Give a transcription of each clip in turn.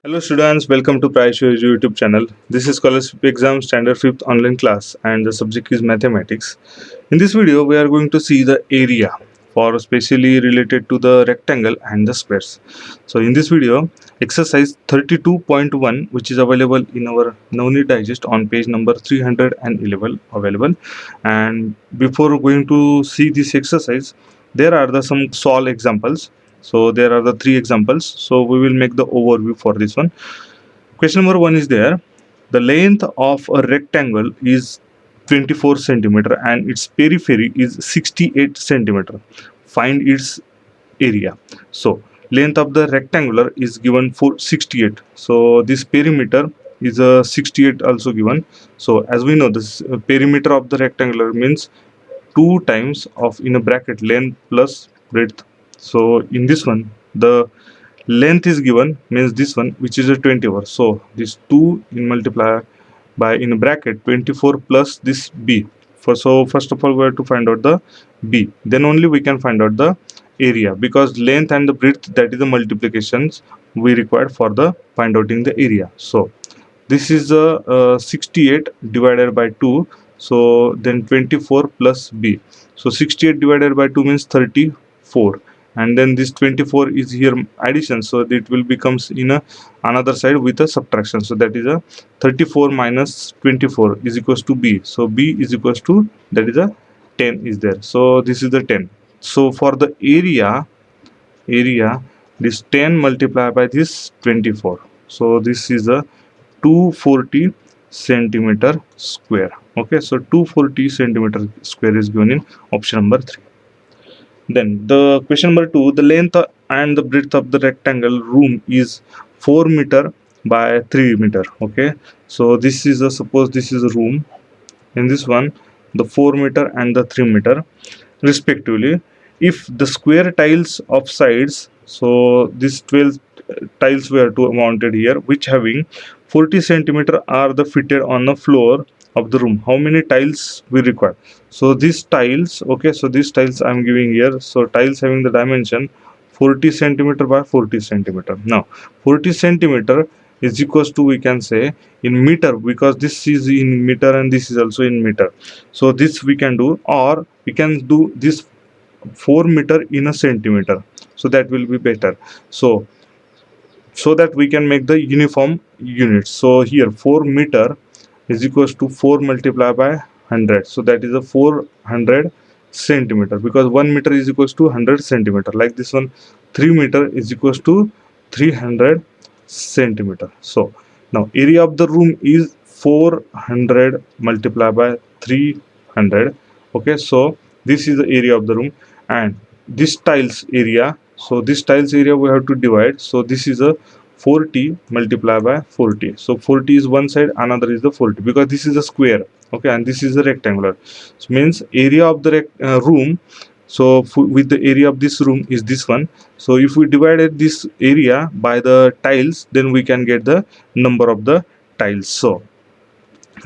Hello students, welcome to Praishu YouTube channel. This is Scholarship Exam Standard 5th online class and the subject is mathematics. In this video, we are going to see the area for specially related to the rectangle and the squares. So in this video, exercise 32.1 which is available in our Navneet Digest on page number 311 available. And before going to see this exercise, there are some solve examples. So there are the three examples. So we will make the overview for this one. Question number one is there. The length of a rectangle is 24 centimeter and its periphery is 68 centimeter. Find its area. So length of the rectangular is given for 68. So this perimeter is a 68 also given. So as we know, this perimeter of the rectangular means 2 times of in a bracket length plus breadth. So in this one the length is given means this one which is a 24. So this 2 in multiplier by in a bracket 24 plus this b. So first of all we have to find out the b, then only we can find out the area, because length and the breadth, that is the multiplications we required for the find outing the area. So this is a 68 divided by 2. So then 24 plus b. So 68 divided by 2 means 34, and then this 24 is here addition, so it will becomes in a another side with a subtraction. So that is a 34 minus 24 is equals to b. So b is equals to, that is a 10 is there. So this is the 10. So for the area, this 10 multiplied by this 24. So this is a 240 centimeter square. Okay, so 240 centimeter square is given in option number 3. Then the question number 2, the length and the breadth of the rectangle room is 4 meter by 3 meter. Okay, so this is a, suppose this is a room. In this one the 4 meter and the 3 meter respectively. If the square tiles of sides, so these 12 tiles were to mounted here which having 40 centimeter are the fitted on the floor of the room, how many tiles we require? So these tiles, okay, so these tiles I'm giving here. So tiles having the dimension 40 centimeter by 40 centimeter. Now 40 centimeter is equals to, we can say in meter, because this is in meter and this is also in meter. So this we can do, or we can do this 4 meter in a centimeter, so that will be better. So that we can make the uniform units. So here 4 meter is equals to 4 multiplied by 100. So that is a 400 centimeter, because 1 meter is equals to 100 centimeter. Like this one, 3 meter is equals to 300 centimeter. So now area of the room is 400 multiplied by 300. Okay, so this is the area of the room, and this tiles area, so this tiles area we have to divide. So this is a 40 multiplied by 40. So 40 is one side, another is the 40, because this is a square. Okay, and this is a rectangular. So means area of the room, so with the area of this room is this one. So if we divided this area by the tiles, then we can get the number of the tiles. So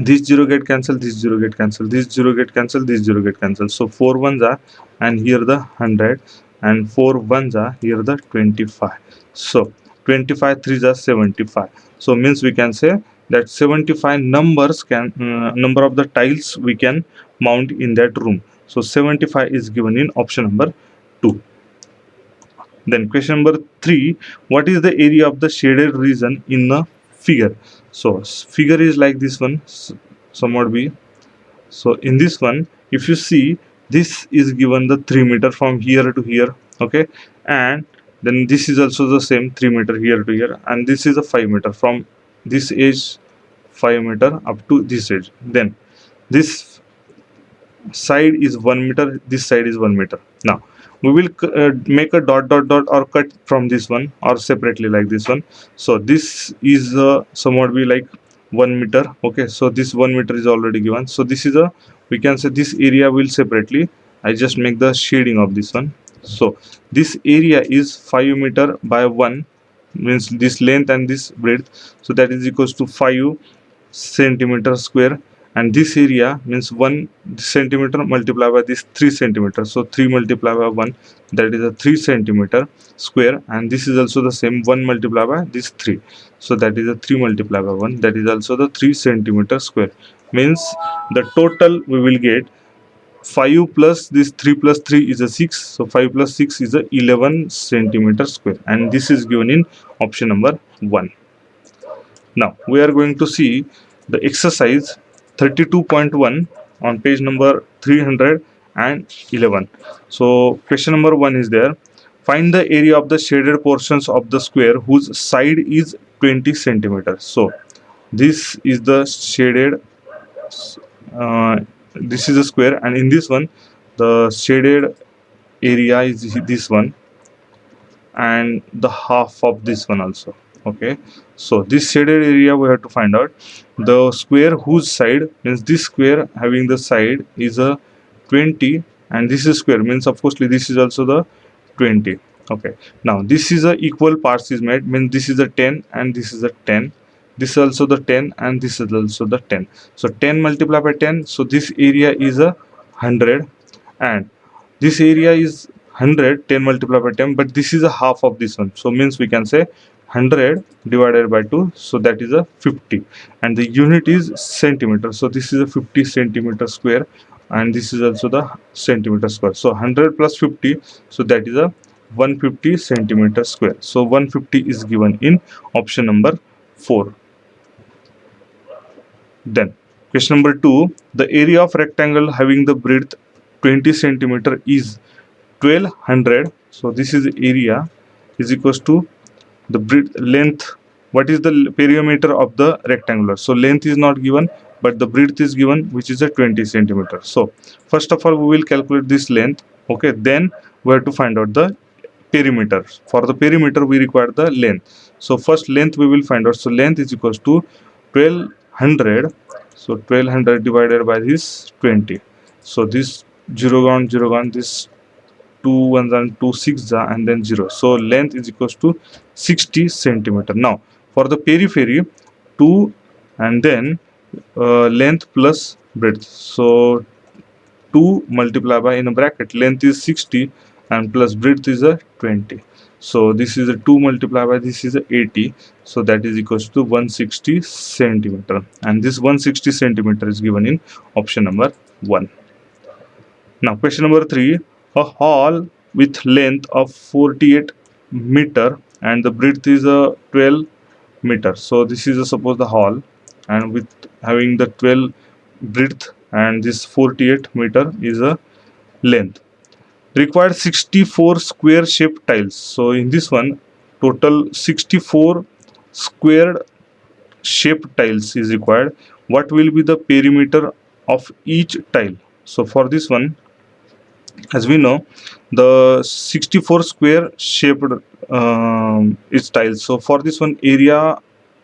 this 0 get cancelled, this 0 get cancelled, this 0 get cancelled, this 0 get cancelled. So 4 ones are, and here the 100, and 4 ones are, here the 25. So 25 threes are 75. So means we can say that 75 numbers can number of the tiles we can mount in that room. So 75 is given in option number 2. Then question number 3, what is the area of the shaded region in the figure? So figure is like this one, somewhat be. So in this one, if you see, this is given the 3 meter from here to here. Okay, and then this is also the same 3 meter here to here, and this is a 5 meter from this edge, 5 meter up to this edge. Then this side is 1 meter, this side is 1 meter. Now we will make a dot dot dot or cut from this one or separately like this one. So this is somewhat be like 1 meter. Okay, so this 1 meter is already given. So this is a, we can say this area will separately, I just make the shading of this one. So this area is 5 meter by 1, means this length and this breadth. So that is equals to 5 centimeter square, and this area means 1 centimeter multiplied by this 3 centimeter. So 3 multiplied by 1, that is a 3 centimeter square, and this is also the same, 1 multiplied by this 3. So that is a 3 multiplied by 1, that is also the 3 centimeter square. Means the total we will get 5 plus this 3 plus 3 is a 6. So 5 plus 6 is a 11 centimeter square, and this is given in option number 1. Now we are going to see the exercise 32.1 on page number 311. So question number 1 is there. Find the area of the shaded portions of the square whose side is 20 centimeters. So this is the shaded, this is a square, and in this one the shaded area is this one, and the half of this one also. Okay, so this shaded area we have to find out. The square whose side means this square having the side is a 20, and this is square means of course this is also the 20. Okay, now this is a equal parts is made, means this is a 10 and this is a 10, this is also the 10 and this is also the 10. So 10 multiplied by 10, so this area is a 100, and this area is 100, 10 multiplied by 10, but this is a half of this one, so means we can say 100 divided by 2, so that is a 50, and the unit is centimeter, so this is a 50 centimeter square, and this is also the centimeter square. So 100 plus 50, so that is a 150 centimeter square. So 150 is given in option number 4. Then question number 2, the area of rectangle having the breadth 20 centimeter is 1200. So this is the area is equals to the breadth length. What is the perimeter of the rectangular? So length is not given, but the breadth is given, which is a 20 centimeter. So first of all we will calculate this length. Okay, then we have to find out the perimeter. For the perimeter we require the length. So first length we will find out. So length is equals to 1200. So 1200 divided by this 20. So this 0 gone, this 2 1s and 2 6s and then 0. So length is equals to 60 centimeter. Now for the periphery, 2 and then length plus breadth. So 2 multiplied by, in a bracket, length is 60 and plus breadth is a 20. So this is a 2 multiplied by this is a 80. So that is equals to 160 centimeter, and this 160 centimeter is given in option number 1. Now question number 3, a hall with length of 48 meter and the breadth is a 12 meter. So this is a, suppose the hall, and with having the 12 breadth and this 48 meter is a length. Required 64 square shaped tiles. So in this one total 64 squared shaped tiles is required. What will be the perimeter of each tile? So for this one, as we know, the 64 square shaped is tiles. So for this one area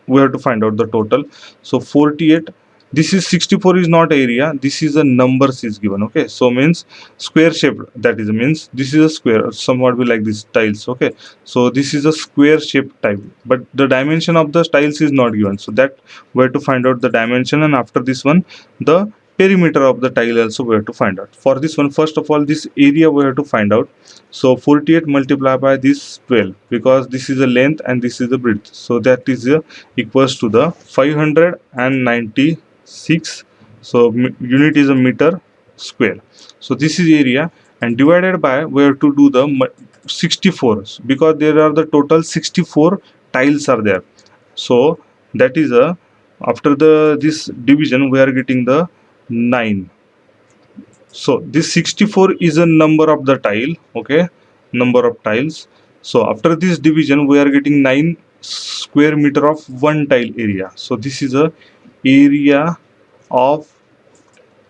we have to find out the total. So 48, this is 64 is not area, this is a numbers is given. Okay, so means square shaped, that is means this is a square, somewhat be like this tiles. Okay, so this is a square shaped tile, but the dimension of the tiles is not given, so that we have to find out the dimension, and after this one the perimeter of the tile also we have to find out. For this one, first of all this area we have to find out. So 48 multiplied by this 12, because this is the length and this is the breadth, so that is equals to the 596. So unit is a meter square. So this is area, and divided by we have to do the 64, because there are the total 64 tiles are there. So that is a, after the this division we are getting the 9. So this 64 is a number of the tile. Okay, number of tiles. So after this division we are getting 9 square meter of one tile area. So this is a area of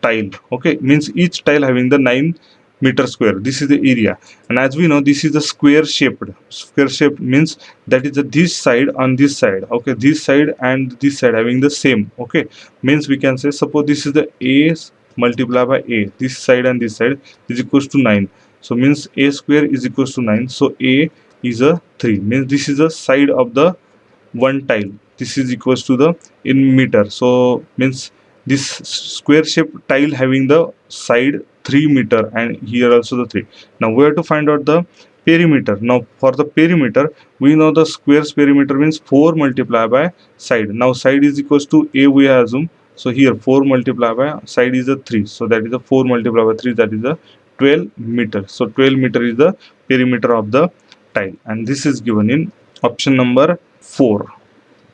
tile. Okay, means each tile having the 9 meter square. This is the area, and as we know this is the square shaped. Square shaped means that is the this side on this side. Okay, this side and this side having the same. Okay, means we can say, suppose this is the a multiplied by a, this side and this side is equals to 9. So means a square is equals to 9. So a is a 3, means this is the side of the one tile. This is equals to the in meter. So means this square shape tile having the side 3 meter and here also the 3. Now we have to find out the perimeter. Now for the perimeter, we know the square's perimeter means 4 multiplied by side. Now side is equals to a, we assume. So here 4 multiplied by side is a 3, so that is a 4 multiplied by 3, that is a 12 meter. So 12 meter is the perimeter of the tile, and this is given in option number 4.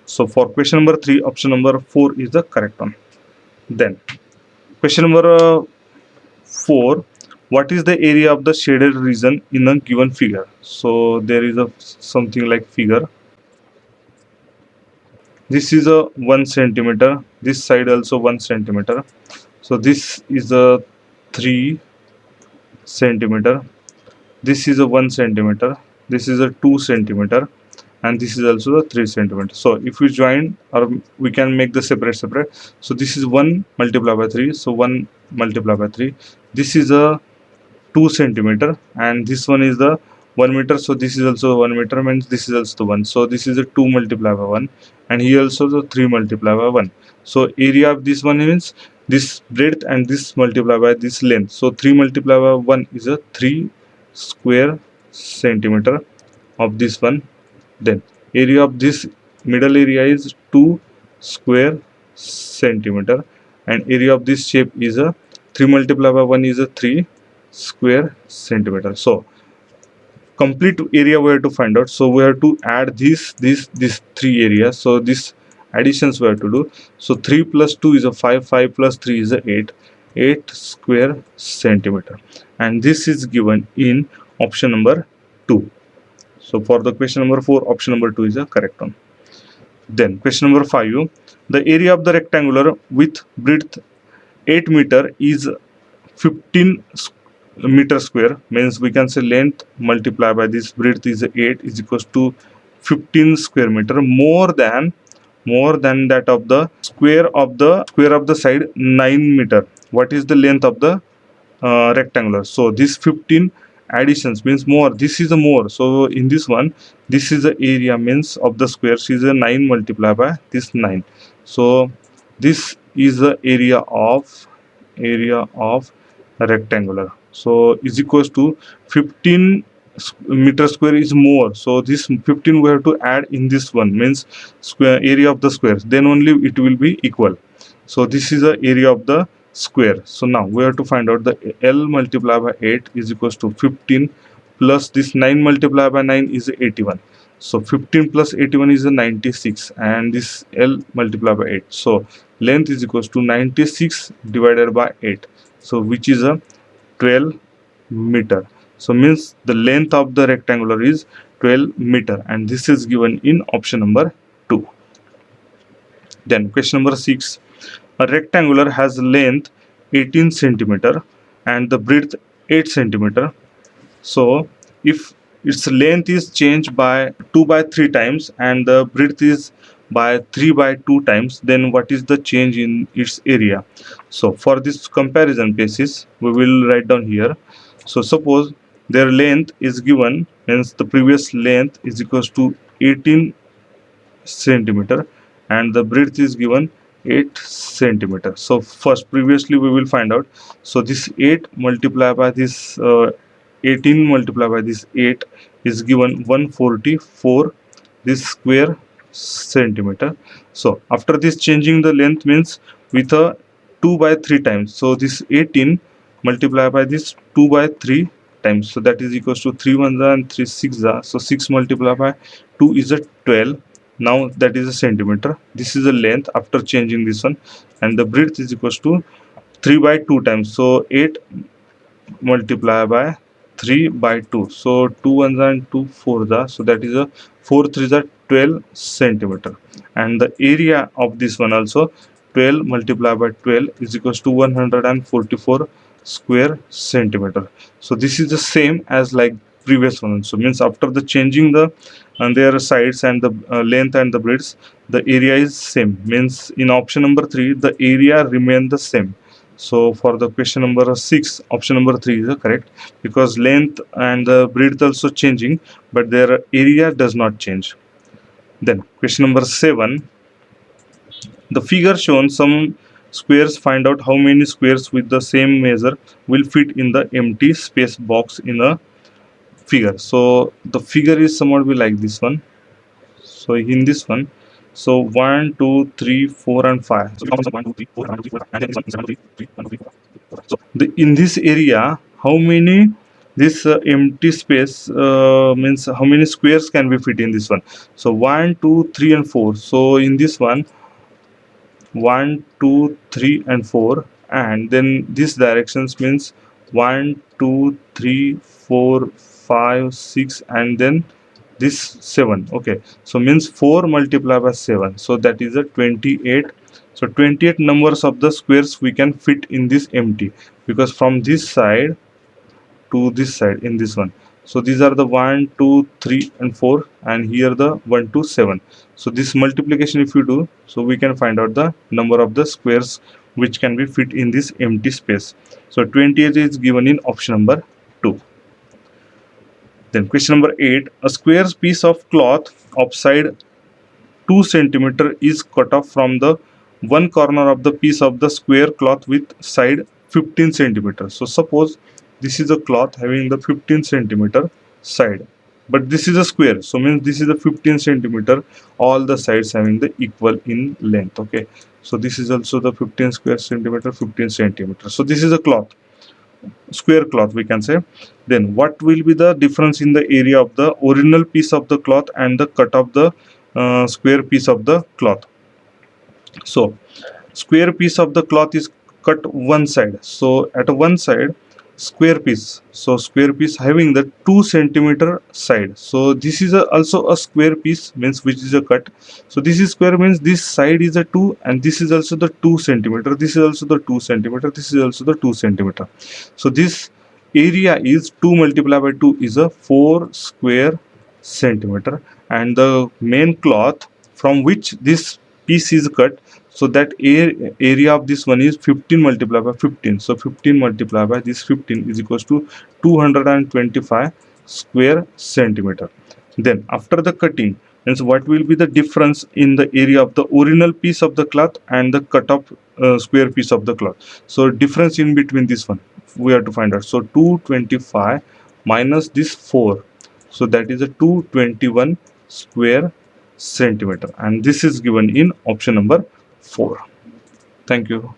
So for question number 3, option number 4 is the correct one. Then question number 4, what is the area of the shaded region in a given figure? So there is a something like figure. This is a 1 centimeter, this side also 1 centimeter. So this is a 3 centimeter, this is a 1 centimeter, this is a 2 centimeter, and this is also the 3 centimeter. So if we join, or we can make the separate. So this is 1 multiplied by 3, so 1 multiplied by 3. This is a 2 centimeter, and this one is the 1 meter, so this is also 1 meter, means this is also the 1. So this is a 2 multiplied by 1, and here also the 3 multiplied by 1. So area of this one means this breadth and this multiplied by this length. So 3 multiplied by 1 is a 3 square centimeter of this one. Then area of this middle area is 2 square centimeter, and area of this shape is a 3 multiplied by 1 is a 3 square centimeter. So complete area we have to find out. So we have to add this 3 areas. So this additions we have to do. So 3 plus 2 is a 5, 5 plus 3 is a 8 square centimeter, and this is given in option number 2. So for the question number 4, option number 2 is the correct one. Then question number 5, the area of the rectangular with breadth 8 meter is 15 meter square, means we can say length multiplied by this breadth is 8 is equals to 15 square meter, more than that of the square of the side 9 meter. What is the length of the rectangular? So this 15 additions means more, this is a more. So in this one, this is the area means of the square is a 9 multiplied by this 9. So this is the area of rectangular, so is equals to 15 meter square is more. So this 15 we have to add in this one, means square area of the square, then only it will be equal. So this is the area of the square. So now we have to find out the L multiplied by 8 is equals to 15 plus this 9 multiplied by 9 is 81. So 15 plus 81 is a 96, and this L multiplied by 8. So length is equals to 96 divided by 8. So which is a 12 meter. So means the length of the rectangular is 12 meter, and this is given in option number 2. Then question number 6, a rectangular has length 18 centimeter and the breadth 8 centimeter. So if its length is changed by 2 by 3 times and the breadth is by 3 by 2 times, then what is the change in its area? So for this comparison basis, we will write down here. So suppose their length is given, means the previous length is equals to 18 centimeter and the breadth is given 8 centimeter. So first previously we will find out. So this 8 multiplied by this 18 multiplied by this 8 is given 144 this square centimeter. So after this changing the length means with a 2 by 3 times. So this 18 multiplied by this 2 by 3 times. So that is equals to 3 1s and 3 6s. So 6 multiplied by 2 is a 12. Now that is a centimeter. This is the length after changing this one, and the breadth is equals to 3 by 2 times. So 8 multiplied by 3 by 2. So 2 1s and 2 4s. So that is a 4 3s 12 centimeter, and the area of this one also 12 multiplied by 12 is equals to 144 square centimeter. So this is the same as like previous one. So means after the changing the and their sides and the length and the breadth, the area is same, means in option number 3 the area remain the same. So for the question number 6, option number 3 is correct, because length and the breadth also changing but their area does not change. Then question number 7, the figure shown some squares, find out how many squares with the same measure will fit in the empty space box in a figure. So the figure is somewhat be like this one. So in this one, so 1 2 3 4 and 5. So 1 2 3 4 1 2 3 4 and then this one is 1 2 3 1 2 3 4. So in this area, how many this empty space means how many squares can be fit in this one? So 1 2 3 and 4. So in this one, 1 2 3 and 4, and then this directions means 1 2 3 4 5 6 and then this 7. Okay, so means 4 multiplied by 7, so that is a 28. So 28 numbers of the squares we can fit in this empty, because from this side to this side in this one, so these are the 1 2 3 and 4, and here the 1 2 7. So this multiplication if you do, so we can find out the number of the squares which can be fit in this empty space. So 28 is given in option number 2. Then question number 8, a square piece of cloth of side 2 centimeter is cut off from the one corner of the piece of the square cloth with side 15 centimeter. So suppose this is a cloth having the 15 centimeter side, but this is a square, so means this is the 15 centimeter, all the sides having the equal in length. Okay, so this is also the 15 square centimeter, 15 centimeter. So this is a cloth, square cloth we can say. Then what will be the difference in the area of the original piece of the cloth and the cut of the square piece of the cloth? So square piece of the cloth is cut one side, so at one side square piece, so square piece having the 2 centimeter side, so this is also a square piece, means which is a cut. So this is square means this side is a 2 and this is also the 2 centimeter, this is also the 2 centimeter, this is also the 2 centimeter. So this area is 2 multiplied by 2 is a 4 square centimeter, and the main cloth from which this piece is cut, so that area of this one is 15 multiplied by 15. So 15 multiplied by this 15 is equals to 225 square centimeter. Then after the cutting, means what will be the difference in the area of the original piece of the cloth and the cut off square piece of the cloth? So difference in between this one we have to find out. So 225 minus this 4, so that is a 221 square centimeter, and this is given in option number 4. Thank you.